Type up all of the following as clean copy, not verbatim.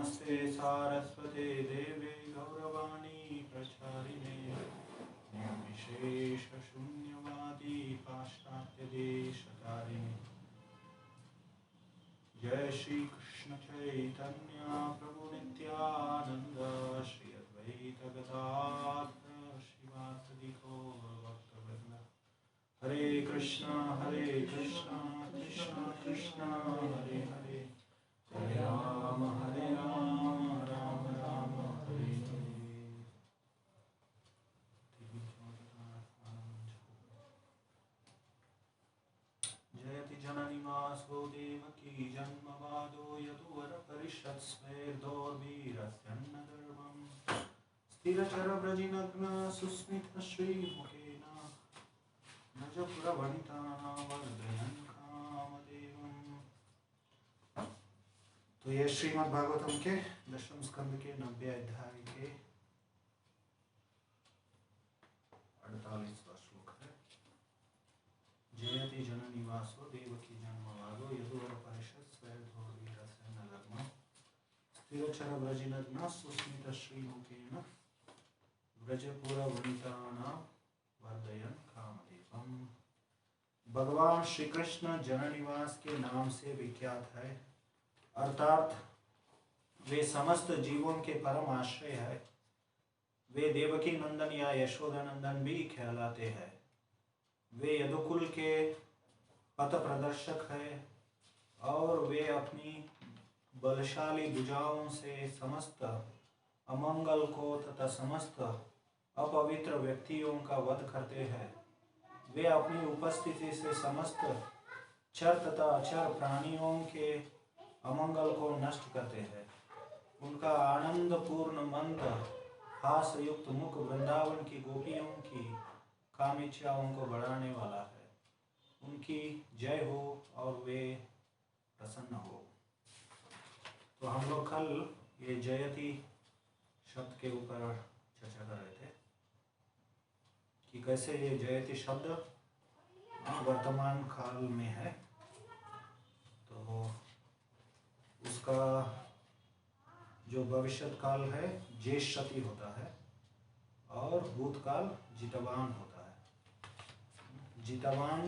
नमस्ते सारस्वते देवे गौरवाणी प्रचारिणे निर्विशेष शून्यवादी पाश्चात्य देशतारिणे। जय श्री कृष्ण चैतन्य प्रभु नित्यानंद श्री अद्वैत गदाधर श्रीवासदि गौर भक्तवृंद। हरे कृष्णा कृष्णा कृष्णा हरे हरे, हरे राम राम राम हरे हरे। जयति जननी वासो देवकी जन्मवादो यदुवर परिषत्स्वेर्दोर्वीरस्यन्नधर्मम् स्थिरचरव्रजिनग्न सुस्मित श्रीमुखेन नजपुरवनितानां वर्धयन् कामदेवम्। तो ये श्रीमद् भागवतम के दशम स्कंद के 90 अध्याय के 48वां श्लोक है। जयति जननी वासो देवकी जन्मवादो यदुवर परिषत्स्वेर्दोर्वीरस्यन्नधर्मम् स्थिरचरव्रजिनग्न सुस्मित श्रीमुखेन व्रजपुरवनितानां वर्धयन् कामदेवम्। भगवान श्री कृष्ण जननिवास के नाम से विख्यात है, अर्थात वे समस्त जीवों के परम आश्रय है। वे देवकी नंदन या यशोदा नंदन भी कहलाते हैं। वे यदुकुल के पथ प्रदर्शक है और वे अपनी बलशाली भुजाओं से समस्त अमंगल को तथा समस्त अपवित्र व्यक्तियों का वध करते हैं। वे अपनी उपस्थिति से समस्त चर तथा अचर प्राणियों के अमंगल को नष्ट करते हैं। उनका आनंद पूर्ण मंद हास युक्त मुख वृंदावन की गोपियों की कामिच्छाओं को बढ़ाने वाला है। उनकी जय हो और वे प्रसन्न हो। तो हम लोग कल ये जयति शब्द के ऊपर चर्चा कर रहे थे कि कैसे ये जयति शब्द वर्तमान काल में है। तो उसका जो भविष्य काल है जेष्यति होता है और भूतकाल जितवान होता है। जितवान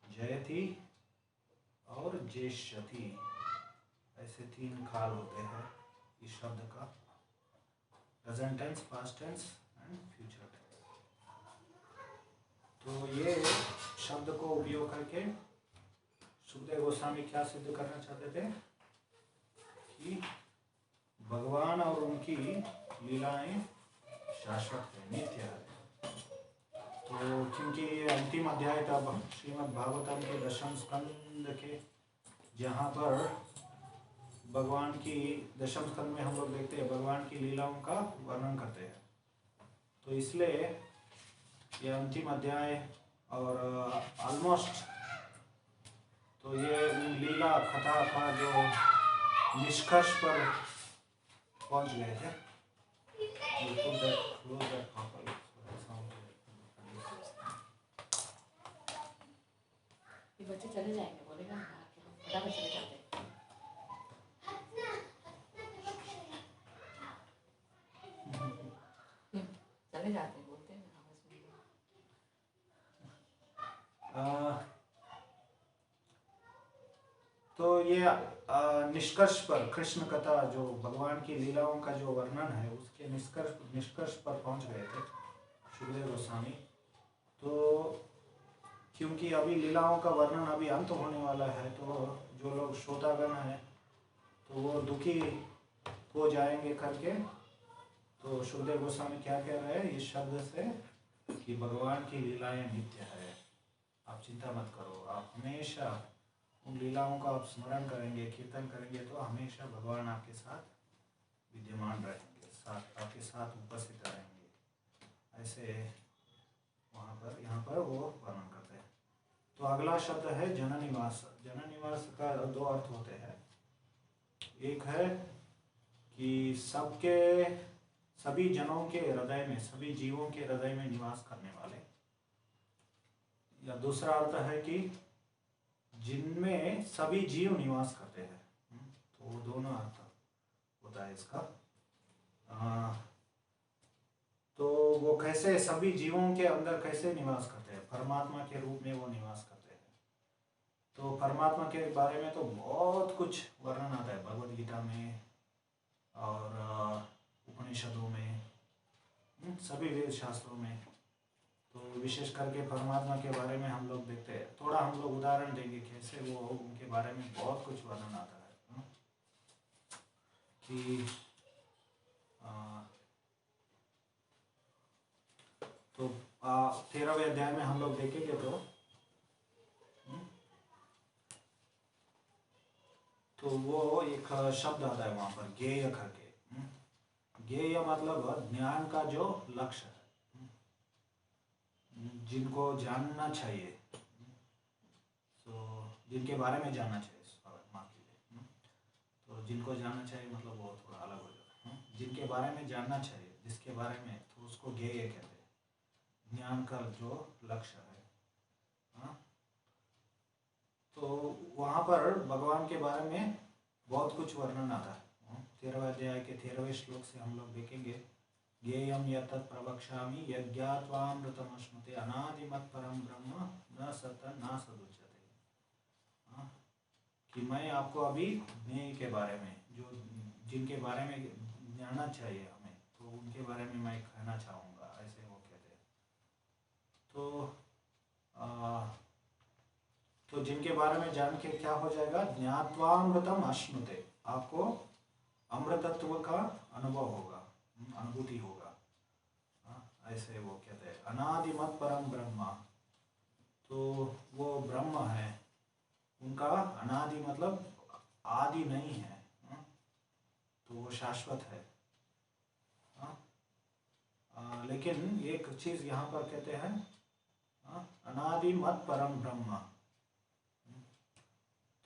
जयति और जेष्यति ऐसे 3 काल होते हैं इस शब्द का, present tense, past tense and future tense. तो ये शब्द को उपयोग करके सुखदेव गोस्वामी क्या सिद्ध करना चाहते थे कि भगवान और उनकी लीलाएं शाश्वत है, नित्य है। तो क्योंकि ये अंतिम अध्याय था श्रीमद् भागवतम के दशम स्कंद के, जहाँ पर भगवान की दशम स्कंद में हम लोग देखते हैं भगवान की लीलाओं का वर्णन करते हैं। तो इसलिए ये अंतिम अध्याय और ऑलमोस्ट तो ये लीला कथा का जो निष्कर्ष पर पहुंच गए थे। ये बच्चे चले जाएंगे, बोलेगा फटाफट चले जाते हैं। चले जाते हैं, बोलते हैं तो ये निष्कर्ष पर कृष्ण कथा जो भगवान की लीलाओं का जो वर्णन है उसके निष्कर्ष पर पहुंच गए थे सुखदेव गोस्वामी। तो क्योंकि अभी लीलाओं का वर्णन अभी अंत होने वाला है, तो जो लोग श्रोतागण हैं तो वो दुखी हो जाएंगे करके, तो सुखदेव गोस्वामी क्या कह रहे हैं इस शब्द से कि भगवान की लीलाएं नित्य है, आप चिंता मत करो। आप हमेशा उन लीलाओं का आप स्मरण करेंगे, कीर्तन करेंगे तो हमेशा भगवान आपके साथ विद्यमान रहेंगे, साथ आपके साथ उपस्थित रहेंगे। ऐसे यहाँ पर वो वर्णन करते हैं। तो अगला शब्द है जननिवास। जननिवास का 2 अर्थ होते हैं। एक है कि सभी जनों के हृदय में, सभी जीवों के हृदय में निवास करने वाले, या दूसरा अर्थ है कि जिनमें सभी जीव निवास करते हैं। तो दोनों अर्थ होता है इसका। तो वो कैसे सभी जीवों के अंदर कैसे निवास करते हैं, परमात्मा के रूप में वो निवास करते हैं। तो परमात्मा के बारे में तो बहुत कुछ वर्णन आता है भगवद गीता में और उपनिषदों में, सभी वेद शास्त्रों में। तो विशेष करके परमात्मा के बारे में हम लोग देखते हैं, थोड़ा हम लोग उदाहरण देंगे कैसे वो उनके बारे में बहुत कुछ वर्णन आता है कि तो 13वें अध्याय में हम लोग देखेंगे तो वो एक शब्द आता है वहाँ पर ज्ञेय करके। ज्ञेय मतलब ज्ञान का जो लक्ष्य है, जिनको जानना चाहिए, तो जिनके बारे में जानना चाहिए, माफ कीजिए, तो जिनको जानना चाहिए मतलब वो थोड़ा अलग हो जाता है। जिनके बारे में जानना चाहिए, जिसके बारे में, तो उसको ज्ञेय कहते हैं, ज्ञान का जो लक्ष्य है। तो वहाँ पर भगवान के बारे में बहुत कुछ वर्णन आता है। 13वें अध्याय के 13वें श्लोक से हम लोग देखेंगे, ज्ञेयं यत्तत् प्रवक्ष्यामि यज्ञात्वामृतमश्नुते अनादिमत् परम ब्रह्म न सत् न सदुच्यते। कि मैं आपको अभी ज्ञेय के बारे में, जो जिनके बारे में जानना चाहिए हमें, तो उनके बारे में मैं कहना चाहूँगा, ऐसे वो कहते हैं। तो जिनके बारे में जान के क्या हो जाएगा, ज्ञात्वामृतम अश्नुते, आपको अमृतत्व का अनुभव होगा, अनुभूति होगा, ऐसे वो कहते हैं। अनादिमत परम ब्रह्मा, तो वो ब्रह्म है, उनका अनादि मतलब आदि नहीं है, तो वो शाश्वत है। लेकिन एक चीज यहाँ पर कहते हैं, अनादि मत परम ब्रह्म।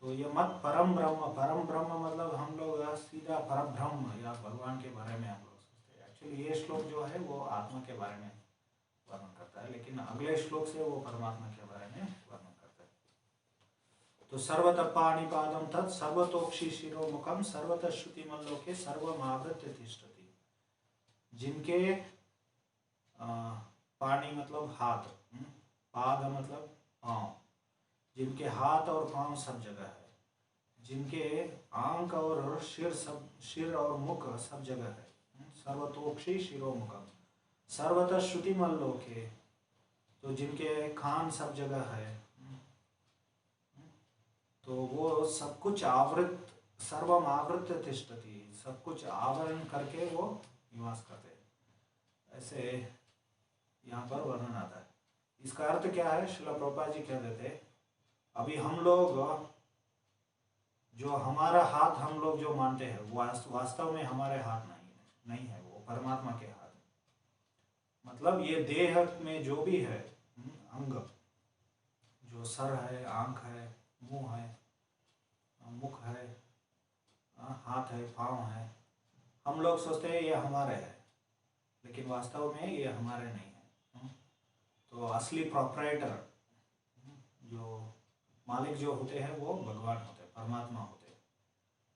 तो ये मत परम ब्रह्म मतलब हम लोग सीधा परम ब्रह्म या भगवान के बारे में हम लोग सोचते हैं। एक्चुअली ये श्लोक जो है वो आत्मा के बारे में वर्णन करता है, लेकिन अगले श्लोक से वो परमात्मा के बारे में वर्णन करता है। तो सर्वतः पाणिपादम तत् सर्वतोक्षि शिरोमुखम सर्वतः श्रुतिमल्लोके सर्वमावृत्य तिष्ठति। जिनके पाणी मतलब हाथ, पाद मतलब पाँव, जिनके हाथ और पांव सब जगह है, जिनके आंख और सिर और मुख सब जगह है, सर्वतोक्षि शिरोमुखम सर्वतः श्रुतिमल्लोके, तो जिनके कान सब जगह है, तो वो सब कुछ आवृत, सर्वम आवृत तिष्ठति, सब कुछ आवरण करके वो निवास करते हैं, ऐसे यहाँ पर वर्णन आता है। इसका अर्थ क्या है, श्रील प्रभुपाद जी कह देते, अभी हम लोग जो हमारा हाथ हम लोग जो मानते हैं, वास्तव में हमारे हाथ नहीं है, वो परमात्मा के हाथ। मतलब ये देह में जो भी है अंग, जो सर है, आंख है, मुंह है, मुख है, हाथ है, पाँव है, हम लोग सोचते हैं ये हमारे है, लेकिन वास्तव में ये हमारे नहीं है। तो असली प्रोप्राइटर, जो मालिक जो होते हैं वो भगवान होते हैं, परमात्मा होते हैं।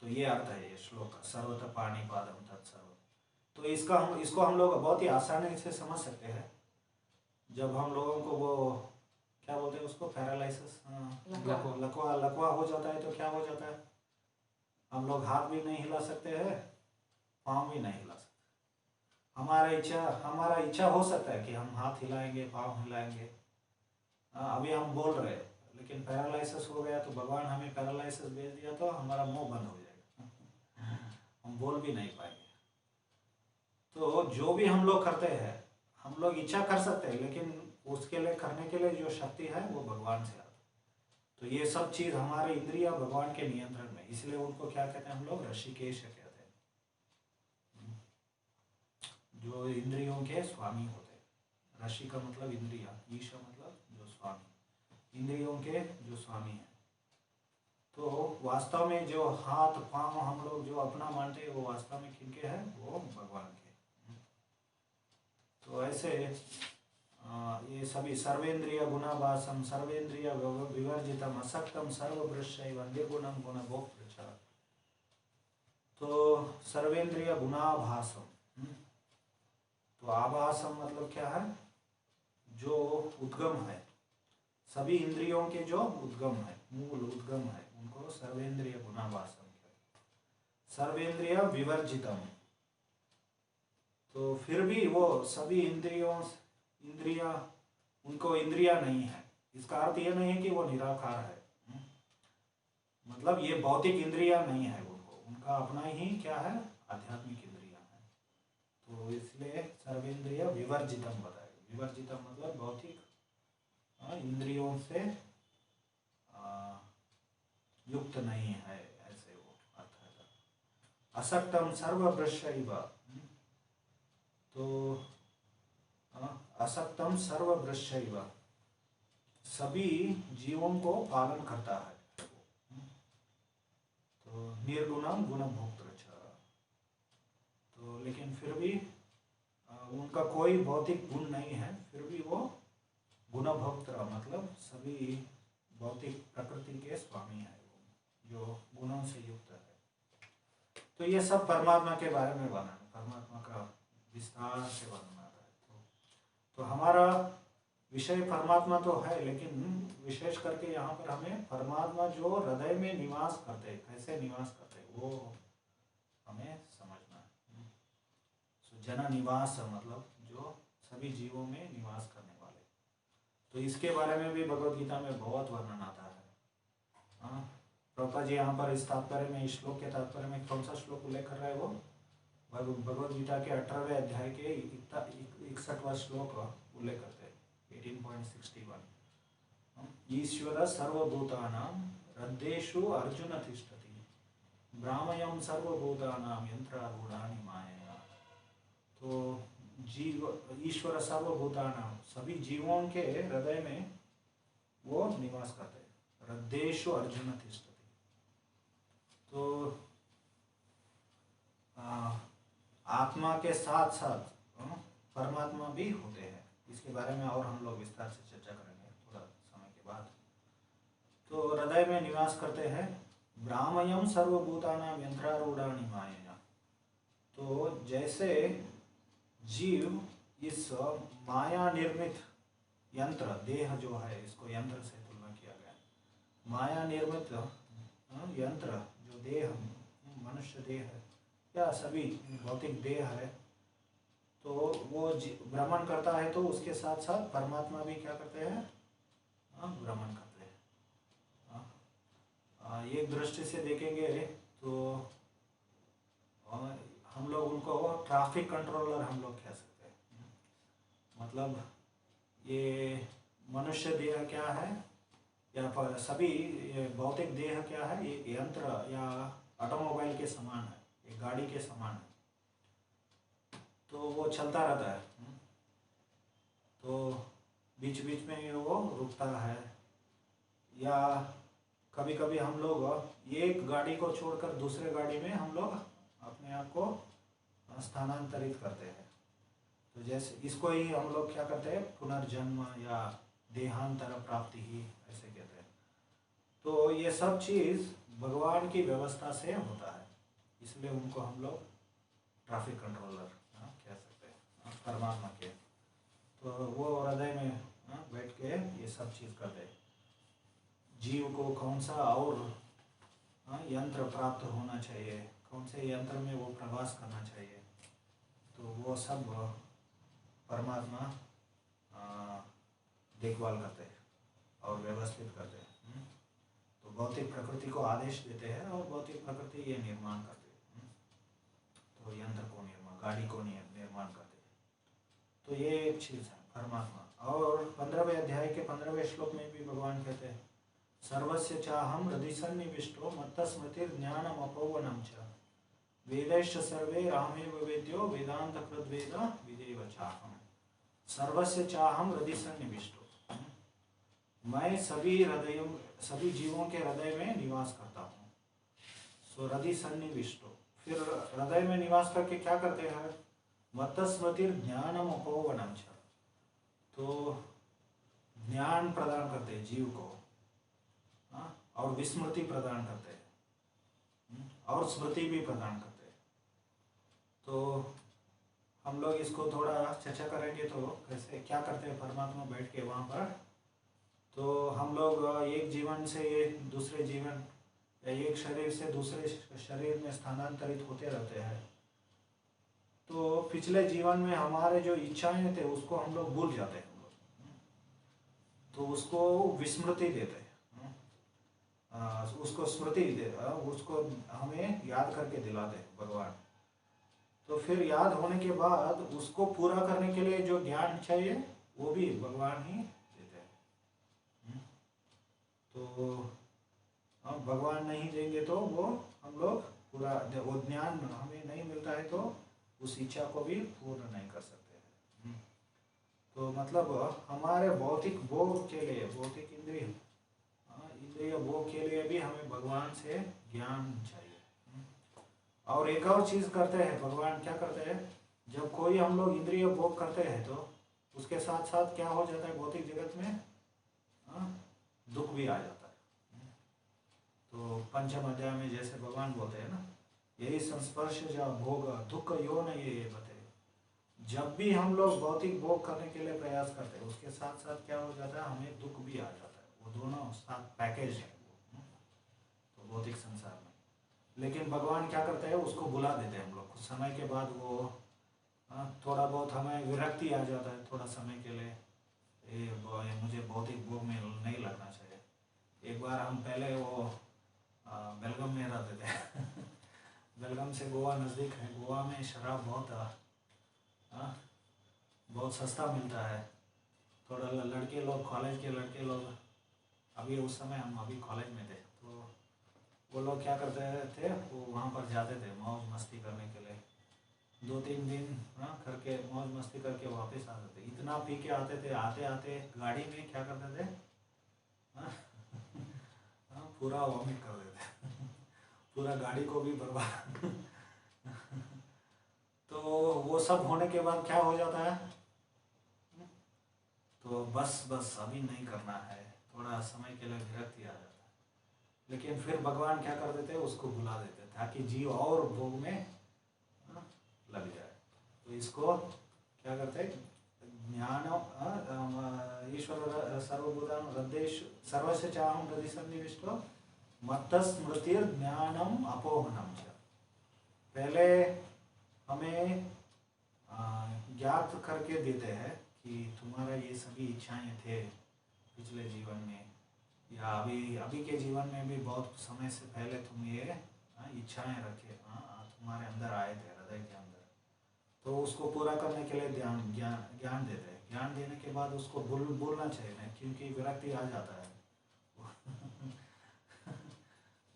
तो ये अर्थ है ये श्लोक का, सर्वतः पाणिपादम तत्सर्व। तो इसको हम लोग बहुत ही आसानी से समझ सकते हैं। जब हम लोगों को वो क्या बोलते हैं उसको, पैरालिसिस, लकवा हो जाता है, तो क्या हो जाता है, हम लोग हाथ भी नहीं हिला सकते हैं, पाँव भी नहीं हिला सकते। हमारा इच्छा हो सकता है कि हम हाथ हिलाएंगे, पाँव हिलाएंगे, अभी हम बोल रहे हैं, लेकिन पैरालिसिस हो गया तो भगवान हमें पैरालिसिस भेज दिया तो हमारा मुंह बंद हो जाएगा, हम बोल भी नहीं पाएंगे। तो जो भी हम लोग करते हैं, हम लोग इच्छा कर सकते हैं, लेकिन उसके लिए करने के लिए जो शक्ति है वो भगवान से आती है। तो ये सब चीज़ हमारे इंद्रिया भगवान के नियंत्रण में, इसलिए उनको क्या कहते हैं हम लोग, ऋषिकेश कहते हैं, जो इंद्रियों के स्वामी होते हैं। ऋषि का मतलब इंद्रिया, ईशा मतलब जो स्वामी, इंद्रियों के जो स्वामी हैं। तो वास्तव में जो हाथ पाँव हम लोग जो अपना मानते हैं, वो वास्तव में किनके हैं, वो भगवान के। तो ऐसे ये सभी सर्वेंद्रिय गुणाभासम सर्वेंद्रिय विवर्जितम असक्तम सर्वभृश्चैव निर्गुणम गुणभोक्तृ। तो सर्वेंद्रिय गुणाभासम। तो आभासम मतलब क्या है? जो उद्गम है, सभी इंद्रियों के जो उद्गम है, मूल उद्गम है, उनको सर्वेंद्रिय गुणाभासम कहते हैं। सर्वेंद्रिय विवर्जितम, तो फिर भी वो सभी इंद्रिया उनको इंद्रिया नहीं है। इसका अर्थ ये नहीं है कि वो निराकार है, मतलब ये भौतिक इंद्रिया नहीं है उनको, उनका अपना ही क्या है? आध्यात्मिक इंद्रिया है। तो इसलिए सर्वेंद्रिय विवर्जितम बताया। विवर्जितम मतलब भौतिक इंद्रियों से युक्त नहीं है, ऐसे वो अर्थ है। असक्तम सर्वभ्रश्यैव, तो असक्तम सर्वभ्रश्यैव, सभी जीवों को पालन करता है। तो निर्गुणम गुणभोक्तृ च, तो लेकिन फिर भी उनका कोई भौतिक गुण नहीं है, फिर भी वो गुणभोक्तृ मतलब सभी भौतिक प्रकृति के स्वामी है, जो गुणों से युक्त है। तो ये सब परमात्मा के बारे में वर्णन, परमात्मा का विस्तार से वर्णन आता है। तो हमारा विषय परमात्मा तो है, लेकिन विशेष करके यहाँ पर हमें परमात्मा जो हृदय में निवास करते, कैसे निवास करते, वो हमें समझना है। सो जन निवास मतलब जो सभी जीवों में निवास करने वाले, तो इसके बारे में भी भगवद गीता में बहुत वर्णन आता है। प्रभुपाद जी यहाँ पर इस तात्पर्य में, इस श्लोक के तात्पर्य में कौन सा श्लोक उल्लेख कर रहा है? वो भगवद गीता के 18वें अध्याय के 61वां श्लोक उल्लेख करते हैं, 18.61। ईश्वर सर्वभूतानां हृदयेषु अर्जुन तिष्ठति, भ्रामयं सर्वभूतानां यंत्रारूढ़ानि मायया। तो जीव, ईश्वर सर्वभूतानां, सभी जीवों के हृदय में वो निवास करते हैं। हृदयेषु अर्जुन तिष्ठति, तो आत्मा के साथ साथ परमात्मा भी होते हैं। इसके बारे में और हम लोग विस्तार से चर्चा करेंगे थोड़ा समय के बाद। तो हृदय में निवास करते हैं। भ्रामयं सर्वभूतानां यंत्रारूढ़ानि मायया, तो जैसे जीव इस माया निर्मित यंत्र, देह जो है, इसको यंत्र से तुलना किया गया, माया निर्मित यंत्र जो देह, मनुष्य देह है या सभी भौतिक देह है, तो वो भ्रमण करता है, तो उसके साथ साथ परमात्मा भी क्या करते हैं? भ्रमण करते हैं। एक दृष्टि से देखेंगे तो हम लोग उनको ट्रैफिक कंट्रोलर हम लोग कह सकते हैं। मतलब ये मनुष्य देह क्या है, या सभी भौतिक देह क्या है? ये यंत्र या ऑटोमोबाइल के समान है, एक गाड़ी के समान है, तो वो चलता रहता है। तो बीच बीच में वो रुकता है, या कभी कभी हम लोग एक गाड़ी को छोड़कर दूसरे गाड़ी में हम लोग अपने आप को स्थानांतरित करते हैं। तो जैसे इसको ही हम लोग क्या करते हैं? पुनर्जन्म या देहांतर प्राप्ति ही ऐसे कहते हैं। तो ये सब चीज़ भगवान की व्यवस्था से होता है, इसलिए उनको हम लोग ट्रैफिक कंट्रोलर कह सकते हैं, परमात्मा के। तो वो हृदय में बैठ के ये सब चीज़ करते हैं। जीव को कौन सा और यंत्र प्राप्त होना चाहिए, कौन से यंत्र में वो प्रवास करना चाहिए, तो वो सब परमात्मा देखभाल करते हैं और व्यवस्थित करते हैं। तो भौतिक प्रकृति को आदेश देते हैं और भौतिक प्रकृति ये निर्माण करते हैं। तो यंत्र को निर्माण, गाड़ी को निर्माण करते हैं। तो ये एक चीज़ है परमात्मा। और 15वें अध्याय के 15वें श्लोक में भी भगवान कहते हैं, सर्वस्य चाहम हृदि सन्निविष्टो मत्तस्मृतिर्ज्ञानम अपौवनम च वेदैश्च सर्वे रामेव वेद्यो वेदांत कृद्वेद विदेव चाहम। सर्वस्य चाहम हृदि सन्निविष्टो, मैं सभी जीवों के हृदय में निवास करता हूँ। सो हृदि सन्निविष्टो, फिर हृदय में निवास करके क्या करते हैं? मत्तस्मृतिर्ज्ञानम अपौवनम च, तो ज्ञान प्रदान करते हैं जीव को, और विस्मृति प्रदान करते हैं, और स्मृति भी प्रदान करते हैं। तो हम लोग इसको थोड़ा चर्चा करेंगे। तो कैसे क्या करते हैं परमात्मा बैठ के वहाँ पर। तो हम लोग एक जीवन से दूसरे जीवन या एक शरीर से दूसरे शरीर में स्थानांतरित होते रहते हैं। तो पिछले जीवन में हमारे जो इच्छाएं थे उसको हम लोग भूल जाते हैं। हम लोग तो उसको विस्मृति देते हैं, उसको स्मृति दे, उसको हमें याद करके दिलाते हैं भगवान। तो फिर याद होने के बाद उसको पूरा करने के लिए जो ज्ञान चाहिए वो भी भगवान ही देते हैं। तो हम भगवान नहीं देंगे तो वो हम लोग पूरा वो ज्ञान हमें नहीं मिलता है तो उस इच्छा को भी पूर्ण नहीं कर सकते हैं। तो मतलब हमारे भौतिक भोग के लिए, भौतिक इंद्रिय भोग के लिए भी हमें भगवान से ज्ञान चाहिए। और एक और चीज़ करते हैं भगवान, क्या करते हैं, जब कोई हम लोग इंद्रिय भोग करते हैं तो उसके साथ साथ क्या हो जाता है भौतिक जगत में, दुख भी आ जाता है। तो पंचम अध्याय में जैसे भगवान बोलते हैं ना, यही संस्पर्श जा भोग दुख यो न ये बते। जब भी हम लोग भौतिक भोग करने के लिए प्रयास करते हैं उसके साथ साथ क्या हो जाता है, हमें दुख भी आ जाता है। वो दोनों साथ पैकेज है वो, तो भौतिक संसार में। लेकिन भगवान क्या करते हैं, उसको बुला देते हैं हम लोग। कुछ समय के बाद वो थोड़ा बहुत हमें विरक्ति आ जाता है थोड़ा समय के लिए, ये मुझे भौतिक भोग में नहीं लगना चाहिए। एक बार हम पहले वो बेलगम में रहते थे बेलगम से गोवा नज़दीक है। गोवा में शराब बहुत सस्ता मिलता है। थोड़ा लड़के लोग, कॉलेज के लड़के लोग, अभी उस समय हम अभी कॉलेज में थे, तो वो लोग क्या करते थे, वो वहाँ पर जाते थे मौज मस्ती करने के लिए। 2-3 दिन करके मौज मस्ती करके वापस आते थे। इतना पी के आते थे, आते आते गाड़ी में क्या करते थे, पूरा वॉमिट कर देते पूरा गाड़ी को भी बर्बाद तो वो सब होने के बाद क्या हो जाता है, तो बस अभी नहीं करना है, थोड़ा समय के लिए विरक्ति आ जाता है। लेकिन फिर भगवान क्या कर देते, उसको बुला देते ताकि जीव और भोग में लग जाए। तो इसको क्या करते, ज्ञान ईश्वर सर्वभूतान हृदयेश सर्वस्य चाहं हृदय सन्निविष्टो मत्त स्मृतिर ज्ञानम अपोहनम च। पहले हमें ज्ञात करके देते हैं कि तुम्हारा ये सभी इच्छाएं थे पिछले जीवन में, या अभी के जीवन में भी बहुत समय से पहले तुम ये इच्छाएं रखे, तुम्हारे अंदर आए थे हृदय के अंदर। तो उसको पूरा करने के लिए ज्ञान देते हैं। ज्ञान देने के बाद उसको बोलना चाहिए नहीं, क्योंकि विरक्ति आ जाता है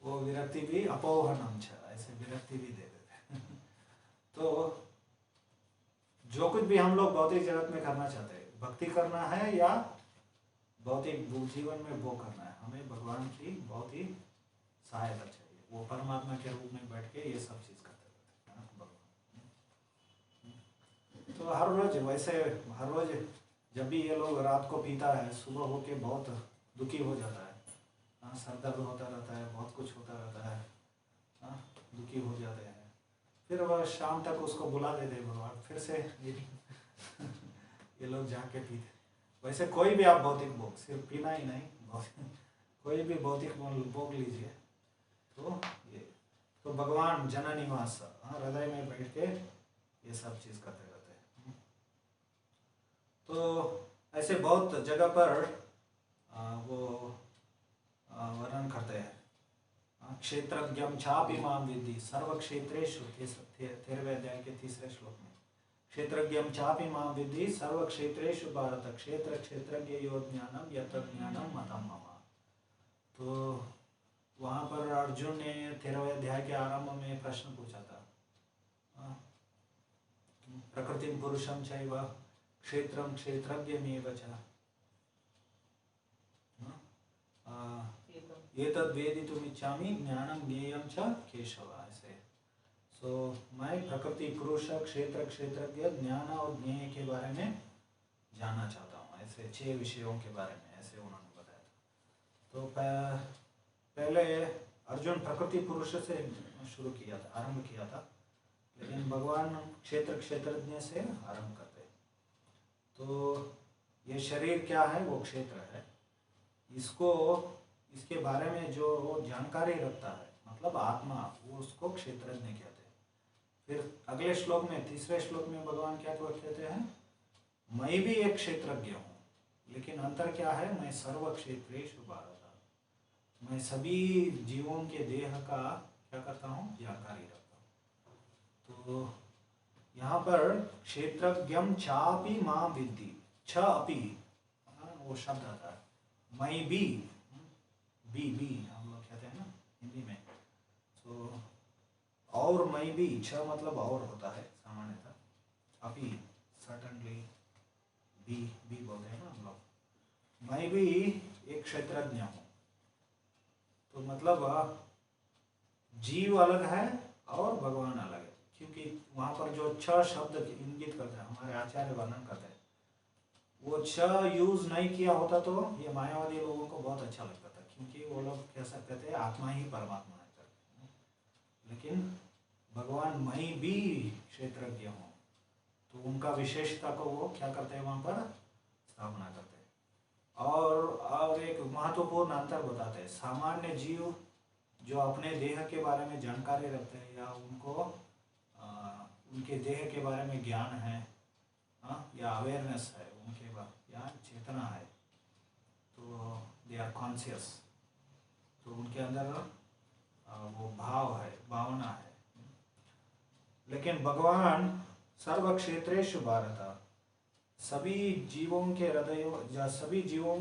वो विरक्ति भी अपोहनम छ, ऐसे विरक्ति भी दे देते हैं तो जो कुछ भी हम लोग भौतिक जगत में करना चाहते हैं, भक्ति करना है या भौतिक जीवन में वो करना है, हमें भगवान की बहुत ही सहायता चाहिए। वो परमात्मा के रूप में बैठ के ये सब चीज़ करते रहते हैं भगवान। तो हर रोज वैसे, हर रोज जब भी ये लोग रात को पीता है, सुबह होके बहुत दुखी हो जाता है, सर दर्द होता रहता है, बहुत कुछ होता रहता है, दुखी हो जाते हैं। फिर वह शाम तक उसको बुला देते भगवान, फिर से ये लोग जाके पीते। वैसे कोई भी आप भौतिक भोग, सिर्फ पीना ही नहीं, कोई भी भौतिक भोग लीजिए तो ये तो भगवान जननिवास हृदय में बैठ के ये सब चीज़ करते रहते हैं। तो ऐसे बहुत जगह पर वो वर्णन करते हैं, क्षेत्रज्ञम चापि मां विद्धि सर्व क्षेत्रेषु, 13वें अध्याय के 3रे श्लोक में, क्षेत्रज्ञम चापि मां विद्धि सर्व क्षेत्रेषु भारत क्षेत्र क्षेत्रज्ञ यो ज्ञानम यत ज्ञानम मतम मम। तो वहाँ पर अर्जुन ने 13वें अध्याय के आरंभ में प्रश्न पूछा था, प्रकृति पुरुषम चैव क्षेत्रम क्षेत्रज्ञमेव च एतद् वेदितुमिच्छामि ज्ञानम ज्ञेयं च केशव। ऐसे सो मैं प्रकृति पुरुष क्षेत्र क्षेत्रज्ञ ज्ञान और ज्ञेय के बारे में जानना चाहता हूँ। ऐसे 6 विषयों के बारे में ऐसे उन्होंने बताया था। तो पहले अर्जुन प्रकृति पुरुष से शुरू किया था, आरंभ किया था, लेकिन भगवान क्षेत्रज्ञ से आरंभ करते हैं। तो ये शरीर क्या है, वो क्षेत्र है। इसको, इसके बारे में जो जानकारी रखता है, मतलब आत्मा, वो उसको क्षेत्रज्ञ कहते हैं। फिर अगले श्लोक में, तीसरे श्लोक में भगवान क्या कहते हैं, मैं भी एक क्षेत्रज्ञ हूँ, लेकिन अंतर क्या है, मैं सर्व क्षेत्रेषु भारत, मैं सभी जीवों के देह का क्या करता हूँ, जानकारी रखता हूँ। तो यहाँ पर क्षेत्रज्ञम चापि मां विद्धि, छ अपि, वो शब्द आता है, मैं भी, बी हम लोग कहते हैं ना हिंदी में। तो और मैं भी, छ मतलब और होता है सामान्यतः, अपि सर्टनली, बी बोलते हैं ना हम लोग। मैं भी एक क्षेत्रज्ञ हूँ, तो मतलब जीव अलग है और भगवान अलग है, क्योंकि वहाँ पर जो छ शब्द इंगित करते हैं, हमारे आचार्य वर्णन करते हैं, वो छ यूज नहीं किया होता तो ये मायावादी लोगों को बहुत अच्छा लगता था, क्योंकि वो लोग कह सकते थे आत्मा ही परमात्मा है करके। लेकिन भगवान मैं भी क्षेत्रज्ञ हूँ, तो उनका विशेषता को वो क्या करते हैं, वहाँ पर स्थापना करते हैं। और एक महत्वपूर्ण अंतर बताते हैं, सामान्य जीव जो अपने देह के बारे में जानकारी रखते हैं, या उनको उनके देह के बारे में ज्ञान है, या अवेयरनेस है उनके बारे, या चेतना है, तो दे आर कॉन्शियस, तो उनके अंदर वो भाव है, भावना है। लेकिन भगवान सर्व क्षेत्रेषु भारत, सभी जीवों के हृदयों या सभी जीवों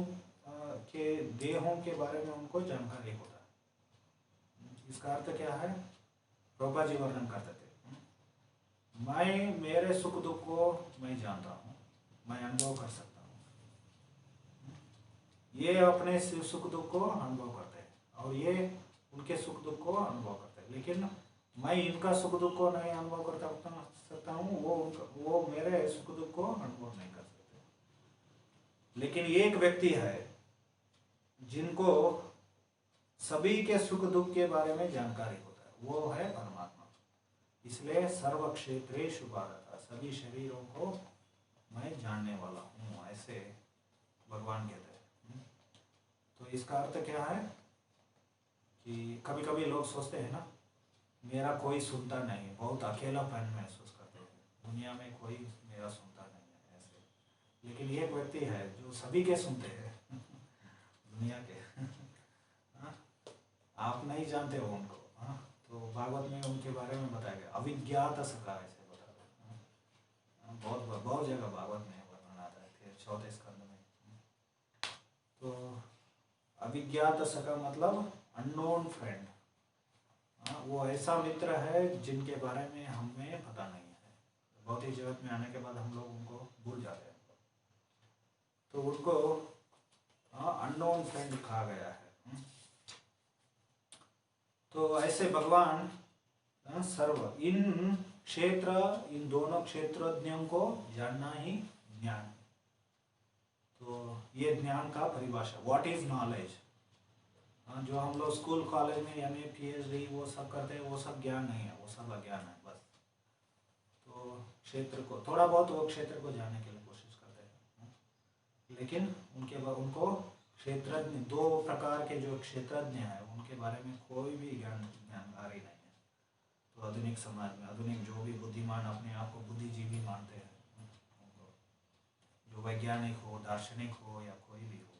के देहों के बारे में उनको जानकारी होता है। इसका अर्थ क्या है, प्रभुपाद जी वर्णन करते थे, मैं मेरे सुख दुख को मैं जानता हूँ, मैं अनुभव कर सकता हूँ। ये अपने सुख दुख को अनुभव करते हैं, और ये उनके सुख दुख को अनुभव करते हैं, लेकिन मैं इनका सुख दुख को नहीं अनुभव कर सकता हूँ, वो मेरे सुख दुख को अनुभव नहीं कर सकते। लेकिन एक व्यक्ति है जिनको सभी के सुख दुख के बारे में जानकारी होता है, वो है परमात्मा। इसलिए सर्व क्षेत्रेषु भारत, सभी शरीरों को मैं जानने वाला हूँ, ऐसे भगवान कहते हैं। तो इसका अर्थ क्या है कि कभी कभी लोग सोचते हैं ना, मेरा कोई सुनता नहीं, बहुत अकेलापन महसूस करते हैं, दुनिया में कोई मेरा सुनता नहीं है ऐसे। लेकिन एक व्यक्ति है जो सभी के सुनते हैं दुनिया के आप नहीं जानते हो उनको, तो भागवत में उनके बारे में बताया गया, अविज्ञात सखा ऐसे बताया है। बहुत जगह भागवत में वर्णन आता है, फिर चौथे स्कंद में। तो अविज्ञात सखा मतलब अननोन फ्रेंड, वो ऐसा मित्र है जिनके बारे में हमें पता नहीं है, भौतिक जगत में आने के बाद हम लोग उनको भूल जाते हैं, तो उनको अननोन फ्रेंड कहा गया है। तो ऐसे भगवान सर्व इन क्षेत्र, इन दोनों क्षेत्रज्ञों को जानना ही ज्ञान। तो ये ज्ञान का परिभाषा, व्हाट इज नॉलेज, जो हम लोग स्कूल कॉलेज में MA PhD वो सब करते हैं, वो सब ज्ञान नहीं है, वो सब अज्ञान है बस। तो क्षेत्र को थोड़ा बहुत, वो क्षेत्र को जानने के लिए कोशिश करते हैं, लेकिन उनको क्षेत्रज्ञ, दो प्रकार के जो क्षेत्रज्ञ हैं उनके बारे में कोई भी जानकारी नहीं है। तो आधुनिक समाज में, आधुनिक जो भी बुद्धिमान अपने आप को बुद्धिजीवी मानते हैं, जो वैज्ञानिक हो, दार्शनिक हो, या कोई भी हो,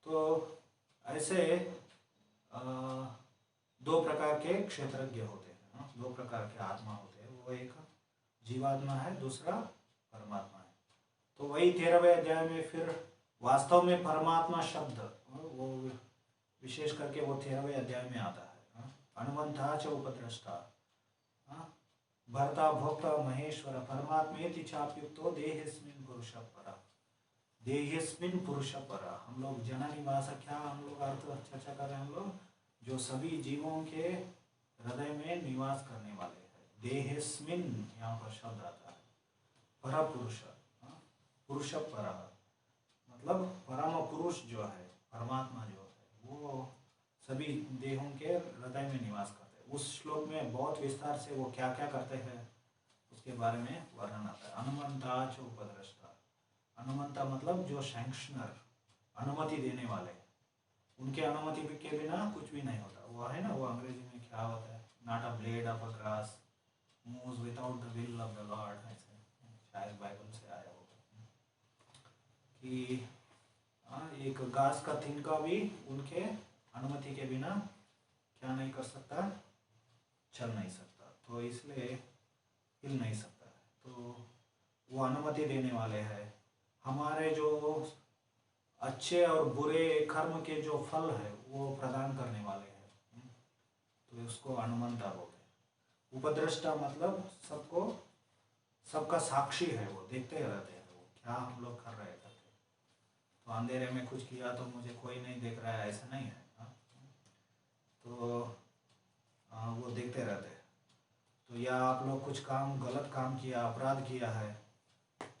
तो ऐसे दो प्रकार के क्षेत्रज्ञ होते हैं, दो प्रकार के आत्मा होते हैं, वो एक जीवात्मा है, दूसरा परमात्मा है। तो वही 13वें अध्याय में फिर वास्तव में परमात्मा शब्द, वो विशेष करके वो 13वें अध्याय में आता है, अनुमंता च उपद्रष्टा, भर्ता भोक्ता महेश्वर परमात्मेति चाप्युक्तो देहेस्मिन् पुरुषः परः, देहेस्मिन् पुरुषः परः। हम लोग जननिवास, क्या हम लोग अर्थ चर्चा कर रहे हैं, हम लोग जो सभी जीवों के हृदय में निवास करने वाले हैं, देहेस्मिन् यहाँ पर शब्द आता है, पर पुरुष, पुरुष पर, मतलब परम पुरुष जो है, परमात्मा जो है, वो सभी देहों के हृदय में निवास करते हैं, उस श्लोक में बहुत विस्तार से वो क्या क्या करते हैं उसके बारे में वर्णन आता है। अनुमंता च उपद्रष्टा, अनुमंता मतलब जो सैंक्शनर, अनुमति देने वाले, उनके अनुमति के बिना कुछ भी नहीं होता। वो है ना, वो अंग्रेजी में क्या होता है, not a blade of a grass moves without the will of the Lord, ऐसे शायद बाइबल से आया होगा कि एक घास का तिनका भी उनके अनुमति के बिना क्या नहीं कर सकता, चल नहीं सकता, तो इसलिए हिल नहीं सकता। तो वो अनुमति देने वाले हैं। हमारे जो अच्छे और बुरे कर्म के जो फल है वो प्रदान करने वाले हैं, तो उसको अनुमंता बोलते हैं। उपद्रष्टा मतलब सबको, सबका साक्षी है, वो देखते रहते हैं वो क्या हम लोग कर रहे हैं करके। तो अंधेरे में कुछ किया तो मुझे कोई नहीं देख रहा है, ऐसा नहीं है। तो वो देखते रहते हैं। तो या आप लोग कुछ काम, गलत काम किया, अपराध किया है,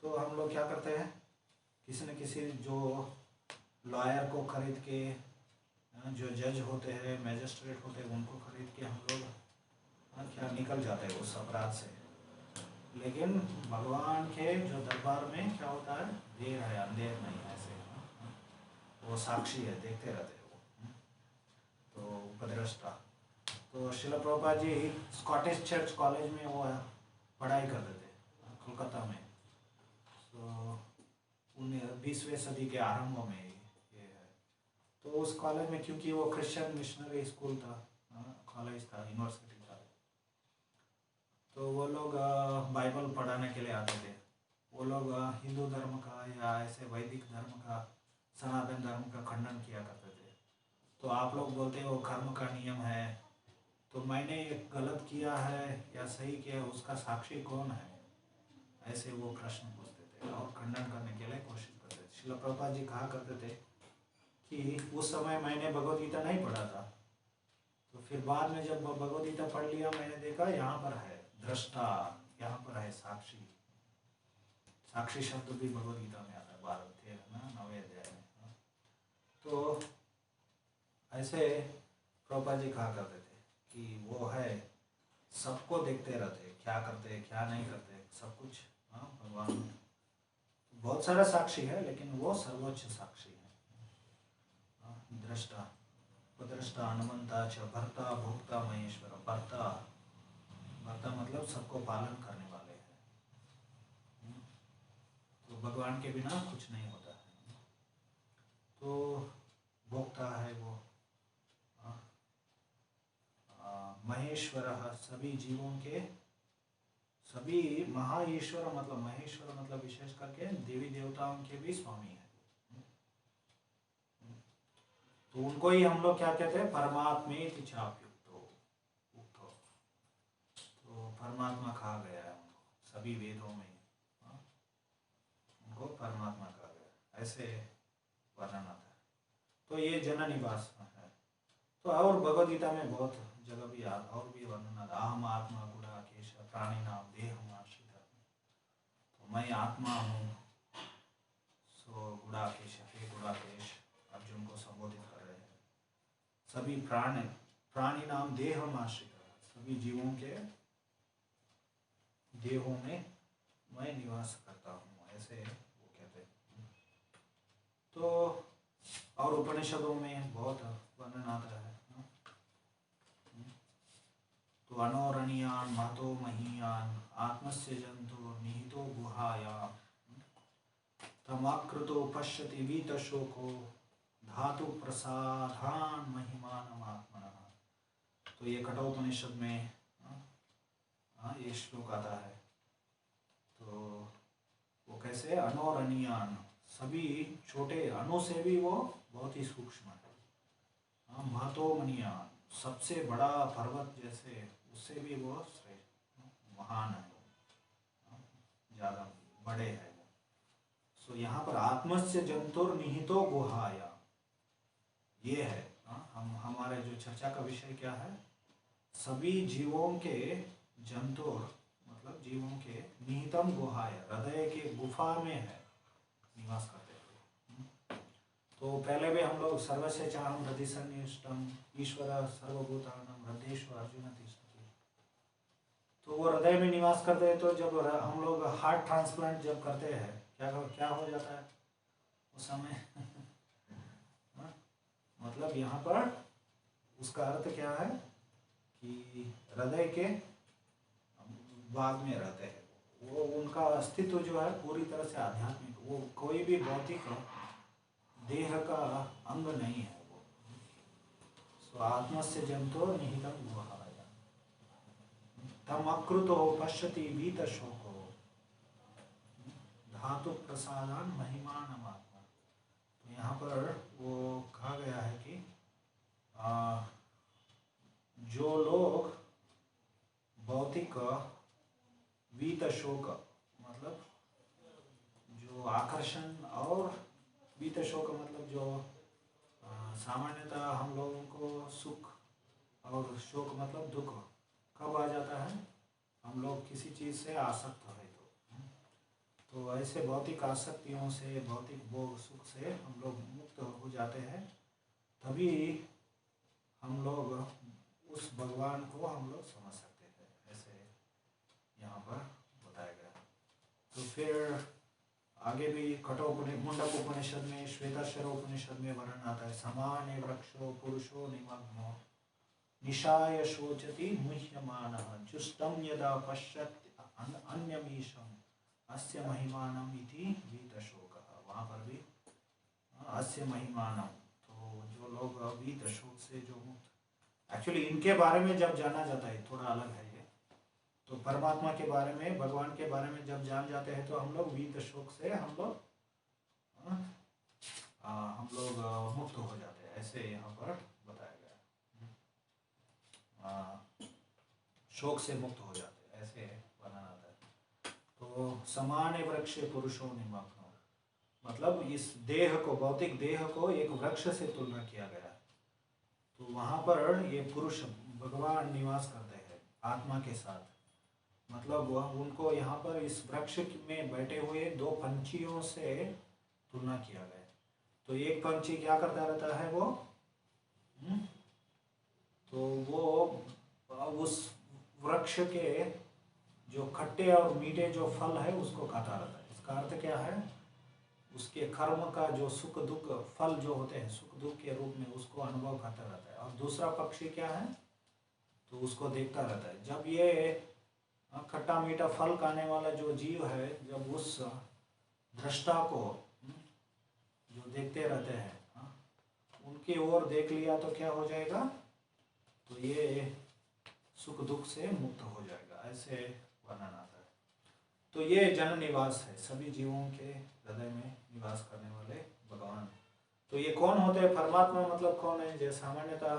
तो हम लोग क्या करते हैं, किसी न किसी जो लॉयर को खरीद के, जो जज होते हैं, मैजिस्ट्रेट होते हैं, उनको खरीद के हम लोग क्या निकल जाते हैं उस अपराध से। लेकिन भगवान के जो दरबार में क्या होता है, देर है अंधेर नहीं, ऐसे वो साक्षी है, देखते रहते हैं वो। तो उपद्रष्टा, तो शिला Prabhupada ji Scottish church college में वो पढ़ाई करते थे कोलकाता में। तो 20वीं सदी के आरंभ में ये है। तो उस कॉलेज में, क्योंकि वो क्रिश्चियन मिशनरी स्कूल था, कॉलेज था, यूनिवर्सिटी था, तो वो लोग बाइबल पढ़ाने के लिए आते थे। वो लोग हिंदू धर्म का या ऐसे वैदिक धर्म का, सनातन धर्म का खंडन किया करते थे। तो आप लोग बोलते हो कर्म का नियम है, तो मैंने गलत किया है या सही किया है, उसका साक्षी कौन है, ऐसे वो प्रश्न पूछते थे और खंडन करने के लिए कोशिश करते थे। श्रील प्रभुपाद जी कहा करते थे कि उस समय मैंने भगवद गीता नहीं पढ़ा था, तो फिर बाद में जब भगवद गीता पढ़ लिया, मैंने देखा यहाँ पर है दृष्टा, यहाँ पर है साक्षी। साक्षी शब्द भी भगवद गीता में आता है, 9वें अध्याय में। तो ऐसे प्रभुपाद जी कहा करते थे कि वो है, सबको देखते रहते, क्या करते क्या नहीं करते, सब कुछ भगवान बहुत सारा साक्षी है, लेकिन वो सर्वोच्च साक्षी है। दृष्टा, उपद्रष्टा, अनुमंता च भर्ता भोक्ता महेश्वर। भर्ता, भर्ता मतलब सबको पालन करने वाले हैं। तो भगवान के बिना कुछ नहीं होता है। तो भोक्ता है वो, महेश्वर, सभी जीवों के, सभी महाईश्वर मतलब, महेश्वर मतलब विशेष करके देवी देवताओं के भी स्वामी है। तो उनको ही हम लोग क्या कहते हैं, परमात्मे चाप्युक्तो, तो परमात्मा कहा गया है उनको सभी वेदों में, उनको परमात्मा कहा गया, ऐसे वर्णन आता है। तो ये जन निवास है। तो और भगवद गीता में बहुत जगह भी और भी वर्णन आता है। अहम आत्मा गुणाकेश प्राणी नाम देहम आश्रित, तो मैं आत्मा हूँ। सो गुणाकेश, हे गुणाकेश, अर्जुन को संबोधित कर रहे हैं। सभी प्राणी नाम देहम आश्रित, सभी जीवों के देहों में मैं निवास करता हूँ, ऐसे वो कहते हैं। तो और उपनिषदों में बहुत वर्णन आता है। तो अनोरणीयान महतो महीयान आत्मस्य जंतु निहितो गुहायाम तमाकृतो पश्यति वीतशोको धातु प्रसादान महिमानम आत्मनः। तो ये कठोपनिषद में ये श्लोक आता है। तो वो कैसे, अनोरणीयान, सभी छोटे अणु से भी वो बहुत ही सूक्ष्म है। महतो मनीयान, सबसे बड़ा पर्वत जैसे, उससे भी वो श्रेष्ठ महान है, ज़्यादा बड़े हैं वो। सो यहाँ पर आत्मस्य जंतुर निहितो गुहाया, ये है। हम हमारे जो चर्चा का विषय क्या है, सभी जीवों के जंतुर मतलब जीवों के निहितम गुहाया, हृदय के गुफा में है, निवास करते हैं। तो पहले भी हम लोग सर्वस्य चाहम हृदय सन्निष्टम ईश्वर सर्वभूतानां हृदयेषु अर्जुन तिष्ठति। तो वो हृदय में निवास करते हैं। तो जब हम लोग हार्ट ट्रांसप्लांट जब करते हैं क्या क्या हो जाता है उस समय मतलब यहाँ पर उसका अर्थ क्या है कि हृदय के बाद में रहते हैं वो, उनका अस्तित्व जो है पूरी तरह से आध्यात्मिक, वो कोई भी भौतिक देह का अंग नहीं है वो। सो आत्मस्य जंतो निहितं गुहाय तम अकृतो पश्यति भीत शोको धातु प्रसादान महिमानम आत्मा। तो यहाँ पर वो कहा गया है कि जो लोग भौतिक वीत शोक मतलब जो आकर्षण और वीत शोक मतलब जो सामान्यतः हम लोगों को सुख और शोक मतलब दुख कब आ जाता है हम लोग किसी चीज़ से आसक्त है तो ऐसे भौतिक आसक्तियों से भौतिक भोग सुख से हम लोग मुक्त हो जाते हैं तभी हम लोग उस भगवान को हम लोग समझ सकते हैं ऐसे यहाँ पर बताया गया। तो फिर आगे भी मुंडक उपनिषद में श्वेताक्षर उपनिषद में वर्णन आता है समाने वृक्षो पुरुषो निमग्नो निशाय शोचति मुह्यमानः जुष्टं यदा पश्यति अन्यमीशम् अस्य महिमानम इति वीतशोकः। वहाँ पर भी अस्य महिमानम, तो जो लोग वीतशोक से जो मुक्त, एक्चुअली इनके बारे में जब जाना जाता है थोड़ा अलग है ये, तो परमात्मा के बारे में भगवान के बारे में जब जान जाते हैं तो हम लोग वीतशोक से हम लोग मुक्त हो जाते हैं ऐसे यहाँ पर बताया गया। शोक से मुक्त हो जाते हैं ऐसे वर्णन आता है। तो समान वृक्ष पुरुषों निमग्नो मतलब इस देह को भौतिक देह को एक वृक्ष से तुलना किया गया। तो वहाँ पर ये पुरुष भगवान निवास करते हैं आत्मा के साथ, मतलब वह उनको यहाँ पर इस वृक्ष में बैठे हुए दो पंछियों से तुलना किया गया। तो एक पंछी क्या करता रहता है वो तो वो उस वृक्ष के जो खट्टे और मीठे जो फल है उसको खाता रहता है। इसका अर्थ क्या है उसके कर्म का जो सुख दुख फल जो होते हैं सुख दुख के रूप में उसको अनुभव करता रहता है। और दूसरा पक्षी क्या है तो उसको देखता रहता है। जब ये खट्टा मीठा फल खाने वाला जो जीव है जब उस दृष्टा को जो देखते रहते हैं उनकी ओर देख लिया तो क्या हो जाएगा तो ये सुख दुख से मुक्त हो जाएगा ऐसे वर्णन आता है। तो ये जन निवास है सभी जीवों के हृदय में निवास करने वाले भगवान। तो ये कौन होते हैं परमात्मा मतलब कौन है। जैसे सामान्यतः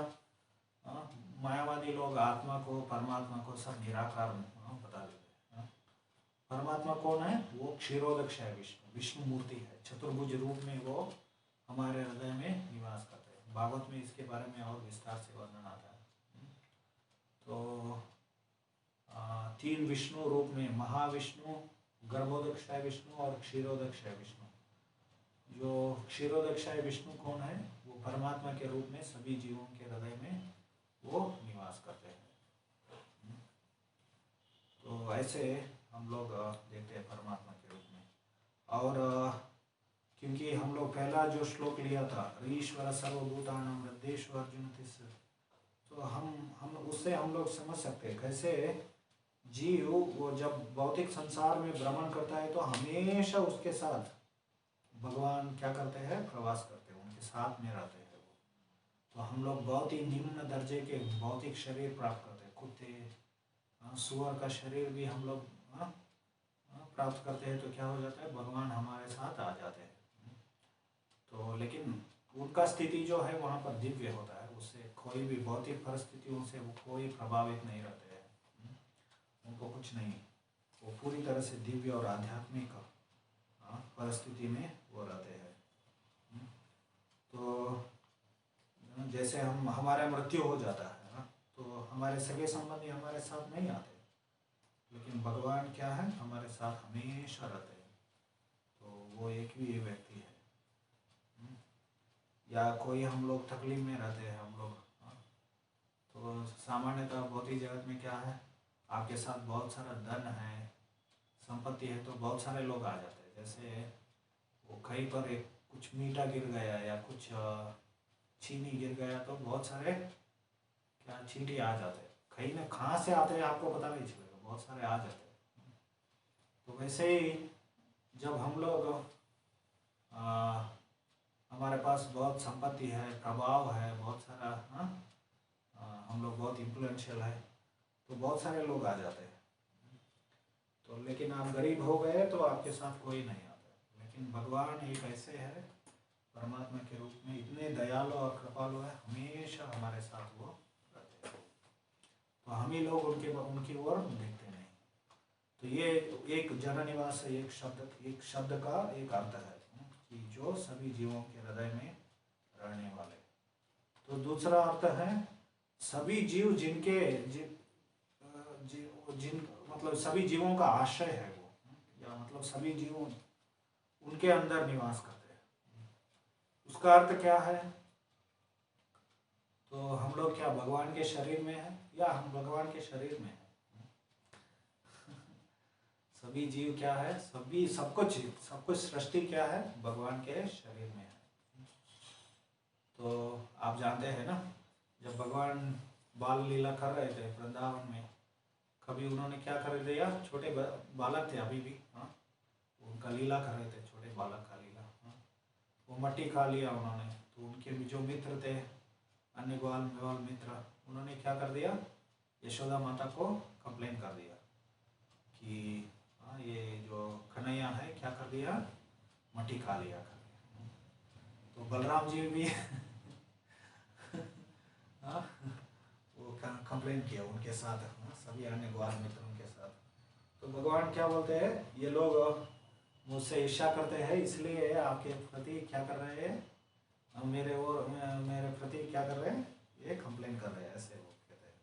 मायावादी लोग आत्मा को परमात्मा को सब निराकार बता देते हैं। परमात्मा कौन है वो क्षीरोदक्षय विष्णु मूर्ति है। चतुर्भुज रूप में वो हमारे हृदय में निवास करते हैं। भागवत में इसके बारे में और विस्तार से वर्णन आता है। तो तीन विष्णु रूप में महाविष्णु गर्भोदक्षय विष्णु और क्षीरोदक्षय विष्णु। जो क्षीरोदक्षय विष्णु कौन है वो परमात्मा के रूप में सभी जीवों के हृदय में वो निवास करते हैं। तो ऐसे हम लोग देखते हैं परमात्मा के रूप में। और क्योंकि हम लोग पहला जो श्लोक लिया था ईश्वर सर्वभूतानां हृदयेषु अर्जुन तिष्ठति, तो हम उससे हम लोग समझ सकते हैं कैसे जीव वो जब भौतिक संसार में भ्रमण करता है तो हमेशा उसके साथ भगवान क्या करते हैं प्रवास करते हैं उनके साथ में रहते हैं वो। तो हम लोग बहुत ही निम्न दर्जे के भौतिक शरीर प्राप्त करते हैं। कुत्ते सुअर का शरीर भी हम लोग प्राप्त करते हैं तो क्या हो जाता है भगवान हमारे साथ आ जाते हैं। तो लेकिन उनका स्थिति जो है वहाँ पर दिव्य होता है, उससे कोई भी भौतिक परिस्थितियों से वो कोई प्रभावित नहीं रहते हैं। उनको कुछ नहीं, वो पूरी तरह से दिव्य और आध्यात्मिक परिस्थिति में वो रहते हैं। तो जैसे हमारा मृत्यु हो जाता है तो हमारे सगे संबंधी हमारे साथ नहीं आते, लेकिन भगवान क्या है हमारे साथ हमेशा रहते हैं। तो वो एक ही व्यक्ति है। या कोई हम लोग तकलीफ में रहते हैं हम लोग तो सामान्यतः भौतिक जगत में क्या है, आपके साथ बहुत सारा धन है, संपत्ति है, तो बहुत सारे लोग आ जाते हैं। जैसे वो कहीं पर एक कुछ मीठा गिर गया या कुछ चीनी गिर गया तो बहुत सारे क्या चींटी आ जाते हैं। कहीं ना कहाँ से आते हैं आपको पता नहीं चलेगा, बहुत सारे आ जाते हैं। तो वैसे ही जब हम लोग हमारे पास बहुत संपत्ति है, प्रभाव है, बहुत सारा हम लोग बहुत इन्फ्लुएंशियल है, तो बहुत सारे लोग आ जाते हैं। तो लेकिन आप गरीब हो गए तो आपके साथ कोई नहीं आता। लेकिन भगवान एक ऐसे है, परमात्मा के रूप में इतने दयालु और कृपालु है, हमेशा हमारे साथ वो रहते हैं। तो हम ही लोग उनकी ओर देखते नहीं। तो ये एक जन निवास है, एक शब्द का एक अर्थ है कि जो सभी जीवों के हृदय में रहने वाले। तो दूसरा अर्थ है सभी जीव जिनके जिन मतलब सभी जीवों का आश्रय है वो, या मतलब सभी जीव उनके अंदर निवास करते हैं। उसका अर्थ क्या है? तो हम लोग क्या भगवान के शरीर में है या हम भगवान के शरीर में है? सभी जीव क्या है, सब कुछ सृष्टि क्या है, भगवान के शरीर में है। तो आप जानते हैं ना, जब भगवान बाल लीला कर रहे थे वृंदावन में, कभी उन्होंने क्या कर दिया, छोटे बालक थे अभी भी, उनका लीला कर रहे थे, छोटे बालक का लीला, वो मट्टी खा लिया उन्होंने। तो उनके जो मित्र थे, अन्य ग्वाल मेवाल मित्र, उन्होंने क्या कर दिया, यशोदा माता को कंप्लेन कर दिया कि ये जो कन्हैया है क्या कर दिया, मट्टी खा लिया कर। तो बलराम जी भी वो कंप्लेन किया उनके साथ, सभी अन्य ग्वाल मित्रों के साथ। तो भगवान क्या बोलते हैं, ये लोग मुझसे ईर्ष्या करते हैं, इसलिए आपके प्रति क्या कर रहे हैं, मेरे प्रति क्या कर रहे हैं, ये कंप्लेन कर रहे हैं, ऐसे वो कहते हैं।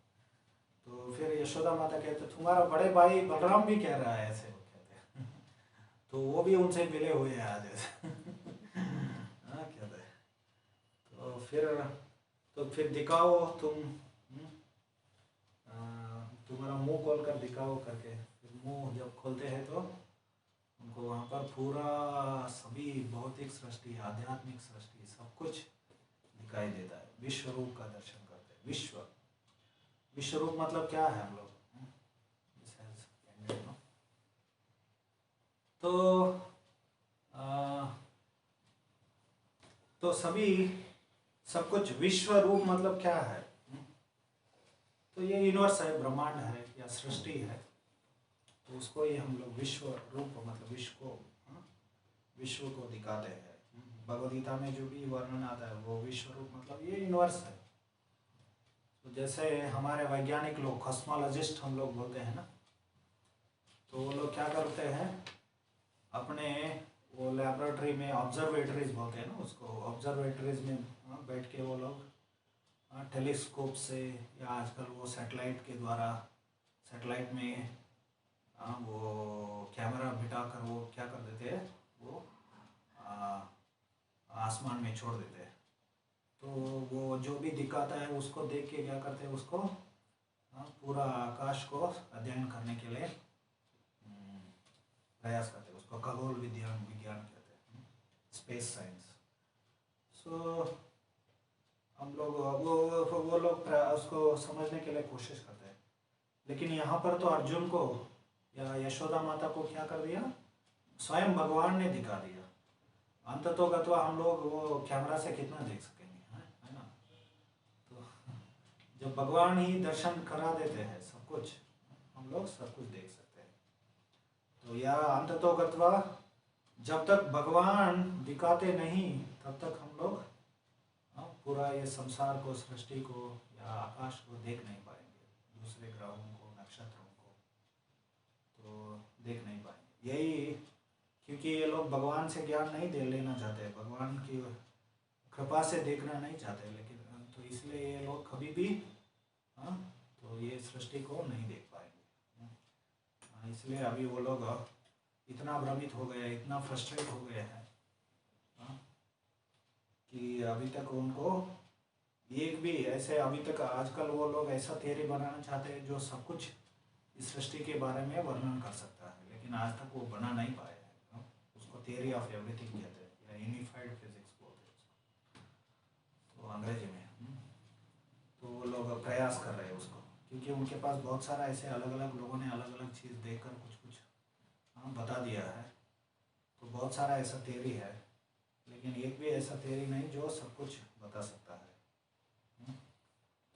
तो फिर यशोदा माता कहते तुम्हारा बड़े भाई बलराम भी कह रहा है, ऐसे वो कहते हैं। तो वो भी उनसे मिले हुए हैं आज ऐसे। कहते हैं तो फिर दिखाओ तुम, तुम्हारा मुंह खोल कर दिखाओ करके। फिर मुंह जब खोलते हैं तो उनको वहाँ पर पूरा सभी भौतिक सृष्टि, आध्यात्मिक सृष्टि, सब कुछ दिखाई देता है। विश्व रूप का दर्शन करते हैं। विश्व रूप मतलब क्या है हम लोग, तो सब कुछ विश्व रूप मतलब क्या है, तो ये यूनिवर्स है, ब्रह्मांड है या सृष्टि है, तो उसको ही हम लोग विश्व रूप मतलब विश्व को दिखाते हैं। भगवद गीता में जो भी वर्णन आता है वो विश्व रूप मतलब ये यूनिवर्स है। तो जैसे हमारे वैज्ञानिक लोग, कॉस्मोलॉजिस्ट हम लोग बोलते हैं ना, तो वो लोग क्या करते हैं, अपने वो लैबोरेटरी में, ऑब्जर्वेटरीज बोलते हैं ना उसको, ऑब्जर्वेटरीज में बैठ के वो लोग टेलीस्कोप से या आजकल वो सैटेलाइट के द्वारा, सैटेलाइट में वो कैमरा बिठाकर वो क्या कर देते हैं, वो आसमान में छोड़ देते हैं। तो वो जो भी दिखाता है उसको देख के क्या करते हैं, उसको पूरा आकाश को अध्ययन करने के लिए प्रयास करते हैं। उसको खगोल विज्ञान कहते हैं, स्पेस साइंस। सो हम लोग वो लोग उसको समझने के लिए कोशिश करते हैं। लेकिन यहाँ पर तो अर्जुन को या यशोदा माता को क्या कर दिया, स्वयं भगवान ने दिखा दिया। अंततोगत्वा हम लोग वो कैमरा से कितना देख सकेंगे, है ना। तो जब भगवान ही दर्शन करा देते हैं सब कुछ, हम लोग सब कुछ देख सकते हैं। तो या अंततोगत्वा जब तक भगवान दिखाते नहीं तब तक हम लोग पूरा ये संसार को, सृष्टि को या आकाश को देख नहीं पाएंगे, दूसरे ग्रहों को, नक्षत्रों को तो देख नहीं पाएंगे। यही क्योंकि ये लोग भगवान से ज्ञान नहीं दे लेना चाहते, भगवान की कृपा से देखना नहीं चाहते, लेकिन तो इसलिए ये लोग कभी भी तो ये सृष्टि को नहीं देख पाएंगे। इसलिए अभी वो लोग इतना भ्रमित हो गए, इतना फ्रस्ट्रेट हो गए हैं कि अभी तक उनको एक भी ऐसे अभी तक आजकल वो लोग ऐसा थियरी बनाना चाहते हैं जो सब कुछ इस सृष्टि के बारे में वर्णन कर सकता है, लेकिन आज तक वो बना नहीं पाए हैं, उसको थियरी ऑफ एवरीथिंग कहते हैं या यूनिफाइड फिजिक्स बोलते हैं उसको, तो अंग्रेजी में। तो वो लोग प्रयास कर रहे हैं उसको, क्योंकि उनके पास बहुत सारा ऐसे अलग अलग लोगों ने अलग अलग चीज़ देखकर कुछ कुछ बता दिया है। तो बहुत सारा ऐसा थियरी है, लेकिन एक भी ऐसा थियरी नहीं जो सब कुछ बता सकता है।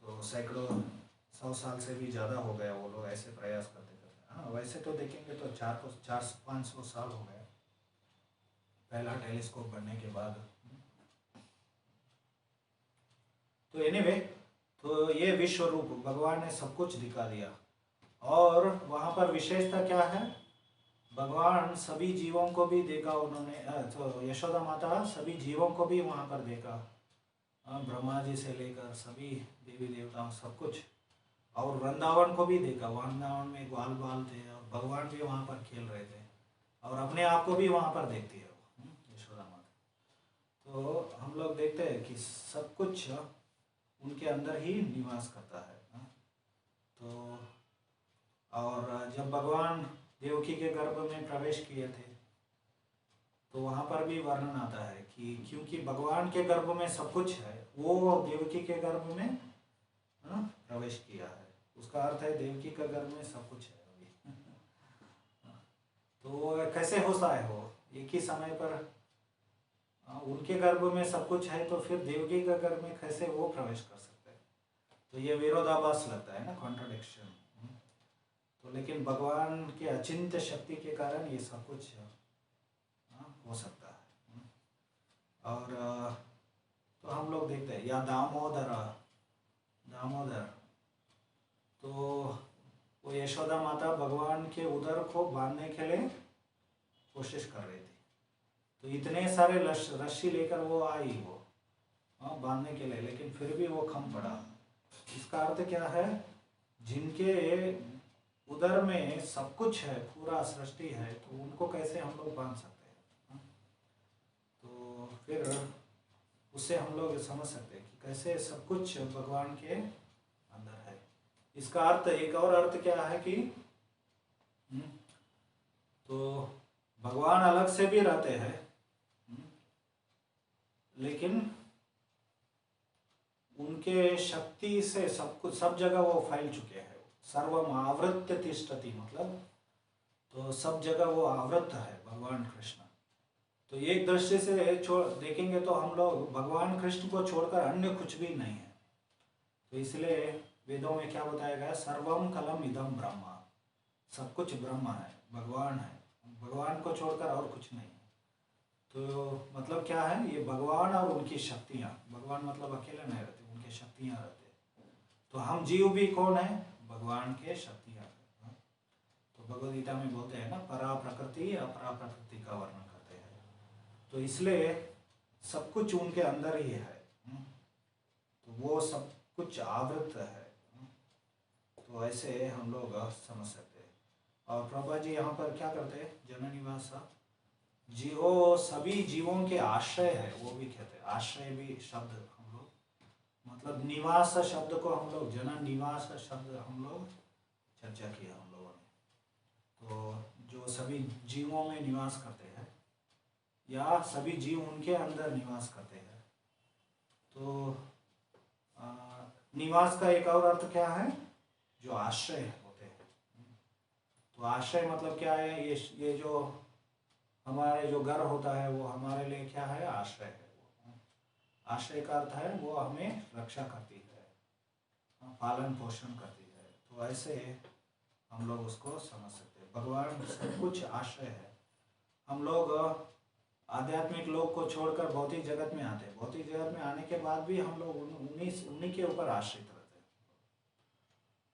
तो सैकड़ों 100 साल से भी ज़्यादा हो गया वो लोग ऐसे प्रयास करते करते। हाँ, वैसे तो देखेंगे तो 400-500 साल हो गए पहला टेलीस्कोप बनने के बाद। तो एनीवे, तो ये विश्व रूप भगवान ने सब कुछ दिखा दिया। और वहाँ पर विशेषता क्या है, भगवान सभी जीवों को भी देखा उन्होंने। तो यशोदा माता सभी जीवों को भी वहाँ पर देखा, ब्रह्मा जी से लेकर सभी देवी देवताओं सब कुछ। और वृंदावन को भी देखा, वृंदावन में ग्वाल बाल थे और भगवान भी वहाँ पर खेल रहे थे, और अपने आप को भी वहाँ पर देखती है यशोदा माता। तो हम लोग देखते हैं कि सब कुछ उनके अंदर ही निवास करता है। तो और जब भगवान देवकी के गर्भ में प्रवेश किए थे, तो वहाँ पर भी वर्णन आता है कि क्योंकि भगवान के गर्भ में सब कुछ है, वो देवकी के गर्भ में प्रवेश किया है। उसका अर्थ है देवकी के गर्भ में सब कुछ है अभी। तो कैसे होता है वो एक ही समय पर उनके गर्भ में सब कुछ है, तो फिर देवकी के गर्भ में कैसे वो प्रवेश कर सकते हैं? तो ये विरोधाभास लगता है ना, कॉन्ट्रडिक्शन। तो लेकिन भगवान के अचिंत्य शक्ति के कारण ये सब कुछ हो सकता है। और तो हम लोग देखते हैं या दामोदर, तो वो यशोदा माता भगवान के उदर को बांधने के लिए कोशिश कर रही थी। तो इतने सारे रस्सी लेकर वो आई, वो बांधने के लिए, लेकिन फिर भी वो खम पड़ा। इसका अर्थ क्या है, जिनके उदर में सब कुछ है, पूरा सृष्टि है, तो उनको कैसे हम लोग बांध सकते हैं? तो फिर उससे हम लोग समझ सकते हैं कि कैसे सब कुछ भगवान के अंदर है। इसका अर्थ, एक और अर्थ क्या है कि तो भगवान अलग से भी रहते हैं, लेकिन उनके शक्ति से सब कुछ सब जगह वो फैल चुके हैं। सर्वम आवृत्य तिष्ठति, मतलब तो सब जगह वो आवृत है भगवान कृष्ण। तो एक दृष्टि से देखेंगे तो हम लोग भगवान कृष्ण को छोड़कर अन्य कुछ भी नहीं है। तो इसलिए वेदों में क्या बताया गया, सर्वम कलम इदम ब्रह्मा, सब कुछ ब्रह्म है, भगवान है, भगवान को छोड़कर और कुछ नहीं है। तो मतलब क्या है, ये भगवान और उनकी शक्तियाँ, भगवान मतलब अकेले नहीं रहते, उनकी शक्तियाँ रहते। तो हम जीव भी कौन है, भगवान के शक्तियाँ। तो भगवद गीता में बोलते हैं ना, परा प्रकृति अपरा प्रकृति का वर्णन करते हैं। तो इसलिए सब कुछ उनके अंदर ही है, तो वो सब कुछ आवृत है। तो ऐसे हम लोग समझ सकते हैं। और प्रभा जी यहाँ पर क्या करते हैं, जननिवास जीवो सभी जीवों के आश्रय है, वो भी कहते हैं। आश्रय भी शब्द हम लोग, मतलब निवास शब्द को हम लोग, जन निवास शब्द हम लोग चर्चा किया हम लोगों ने। तो जो सभी जीवों में निवास करते हैं या सभी जीव उनके अंदर निवास करते हैं। तो निवास का एक और अर्थ क्या है, जो आश्रय होते हैं। तो आश्रय मतलब क्या है, ये जो हमारे जो घर होता है वो हमारे लिए क्या है, आश्रय है। आश्रय का अर्थ है वो हमें रक्षा करती है, पालन पोषण करती है। तो ऐसे हम लोग उसको समझ सकते हैं, भगवान सब कुछ आश्रय है। हम लोग आध्यात्मिक लोग को छोड़कर भौतिक जगत में आते हैं, भौतिक जगत में आने के बाद भी हम लोग उन्हीं के ऊपर आश्रित रहते हैं।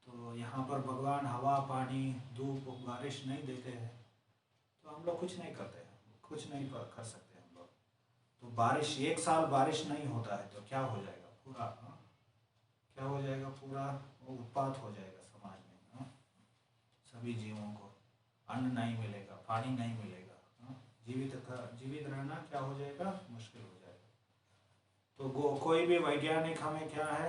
तो यहाँ पर भगवान हवा, पानी, धूप, बारिश नहीं देते हैं, तो हम लोग कुछ नहीं करते हैं, कुछ नहीं कर सकते हम लोग। तो बारिश, एक साल बारिश नहीं होता है तो क्या हो जाएगा, पूरा क्या हो जाएगा, पूरा उत्पात हो जाएगा समाज में। सभी जीवों को अन्न नहीं मिलेगा, पानी नहीं मिलेगा, जीवित रहना क्या हो जाएगा, मुश्किल हो जाएगा। तो कोई भी वैज्ञानिक हमें क्या है,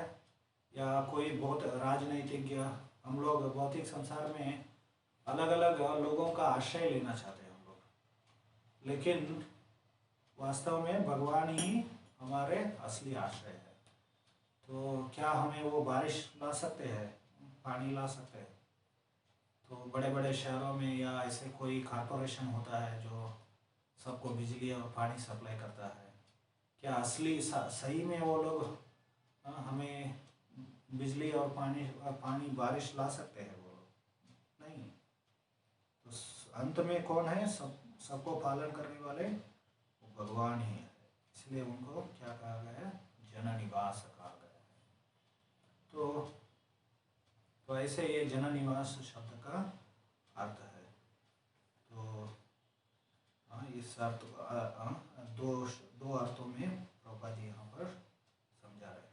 या कोई बहुत राजनीतिज्ञ, हम लोग भौतिक संसार में अलग अलग लोगों का आश्रय लेना चाहते हैं हम लोग, लेकिन वास्तव में भगवान ही हमारे असली आश्रय है। तो क्या हमें वो बारिश ला सकते हैं, पानी ला सकते हैं? तो बड़े बड़े शहरों में या ऐसे कोई कॉरपोरेशन होता है जो सबको बिजली और पानी सप्लाई करता है, क्या असली सही में वो लोग हमें बिजली और पानी बारिश ला सकते हैं? वो लोग नहीं। तो अंत में कौन है? सबको पालन करने वाले वो भगवान ही है। इसलिए उनको क्या कहा गया है? जननिवास कहा गया है। तो ऐसे ये जननिवास शब्द का अर्थ है। तो इस अर्थ दो अर्थों में प्रभुपाद जी यहाँ पर समझा रहे हैं।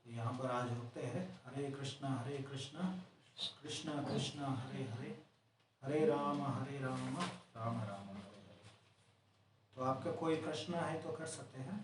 तो यहाँ पर आज रुकते हैं। हरे कृष्णा कृष्ण कृष्ण हरे हरे, हरे राम राम राम हरे हरे। तो आपका कोई प्रश्न है तो कर सकते हैं।